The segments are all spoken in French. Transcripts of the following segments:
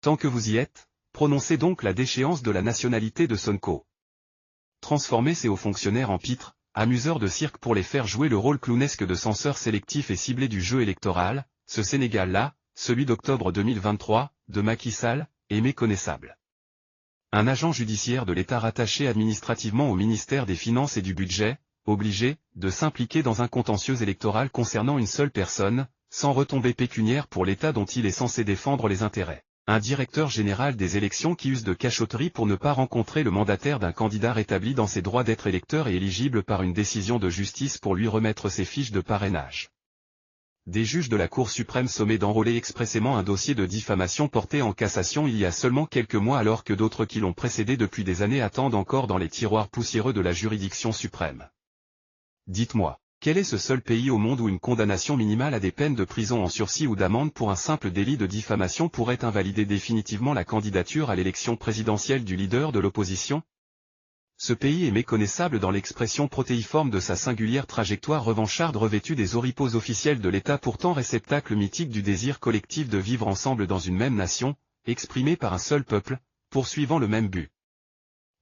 Tant que vous y êtes, prononcez donc la déchéance de la nationalité de Sonko. Transformez ces hauts fonctionnaires en pitres, amuseurs de cirque pour les faire jouer le rôle clownesque de censeurs sélectifs et ciblés du jeu électoral, ce Sénégal-là, celui d'octobre 2023, de Macky Sall, est méconnaissable. Un agent judiciaire de l'État rattaché administrativement au ministère des Finances et du Budget, obligé de s'impliquer dans un contentieux électoral concernant une seule personne, sans retombées pécuniaires pour l'État dont il est censé défendre les intérêts. Un directeur général des élections qui use de cachotterie pour ne pas rencontrer le mandataire d'un candidat rétabli dans ses droits d'être électeur et éligible par une décision de justice pour lui remettre ses fiches de parrainage. Des juges de la Cour suprême sommés d'enrôler expressément un dossier de diffamation porté en cassation il y a seulement quelques mois alors que d'autres qui l'ont précédé depuis des années attendent encore dans les tiroirs poussiéreux de la juridiction suprême. Dites-moi. Quel est ce seul pays au monde où une condamnation minimale à des peines de prison en sursis ou d'amende pour un simple délit de diffamation pourrait invalider définitivement la candidature à l'élection présidentielle du leader de l'opposition? Ce pays est méconnaissable dans l'expression protéiforme de sa singulière trajectoire revancharde revêtue des oripeaux officiels de l'État pourtant réceptacle mythique du désir collectif de vivre ensemble dans une même nation, exprimé par un seul peuple, poursuivant le même but.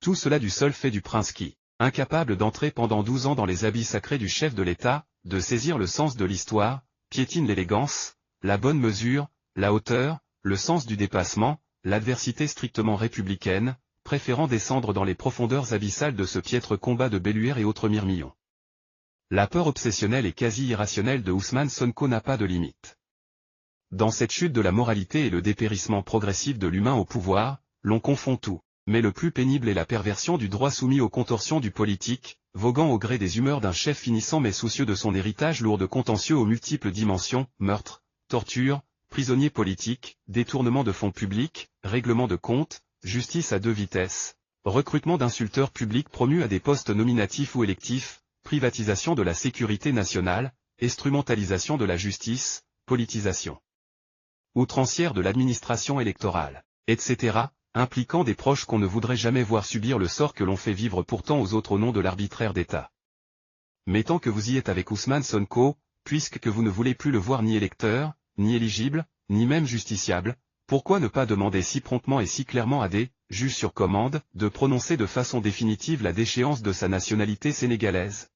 Tout cela du seul fait du prince qui, incapable d'entrer pendant 12 ans dans les habits sacrés du chef de l'État, de saisir le sens de l'histoire, piétine l'élégance, la bonne mesure, la hauteur, le sens du dépassement, l'adversité strictement républicaine, préférant descendre dans les profondeurs abyssales de ce piètre combat de Belluaire et autres mirmillons. La peur obsessionnelle et quasi irrationnelle de Ousmane Sonko n'a pas de limite. Dans cette chute de la moralité et le dépérissement progressif de l'humain au pouvoir, l'on confond tout. Mais le plus pénible est la perversion du droit soumis aux contorsions du politique, voguant au gré des humeurs d'un chef finissant mais soucieux de son héritage lourd de contentieux aux multiples dimensions, meurtre, torture, prisonniers politiques, détournement de fonds publics, règlement de comptes, justice à deux vitesses, recrutement d'insulteurs publics promus à des postes nominatifs ou électifs, privatisation de la sécurité nationale, instrumentalisation de la justice, politisation outrancière de l'administration électorale, etc., impliquant des proches qu'on ne voudrait jamais voir subir le sort que l'on fait vivre pourtant aux autres au nom de l'arbitraire d'État. Mais tant que vous y êtes avec Ousmane Sonko, puisque vous ne voulez plus le voir ni électeur, ni éligible, ni même justiciable, pourquoi ne pas demander si promptement et si clairement à des juges sur commande de prononcer de façon définitive la déchéance de sa nationalité sénégalaise?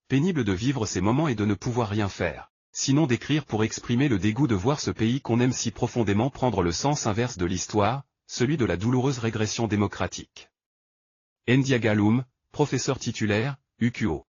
Pénible de vivre ces moments et de ne pouvoir rien faire, sinon d'écrire pour exprimer le dégoût de voir ce pays qu'on aime si profondément prendre le sens inverse de l'histoire, celui de la douloureuse régression démocratique. Ndiaga Loum, professeur titulaire, UQO.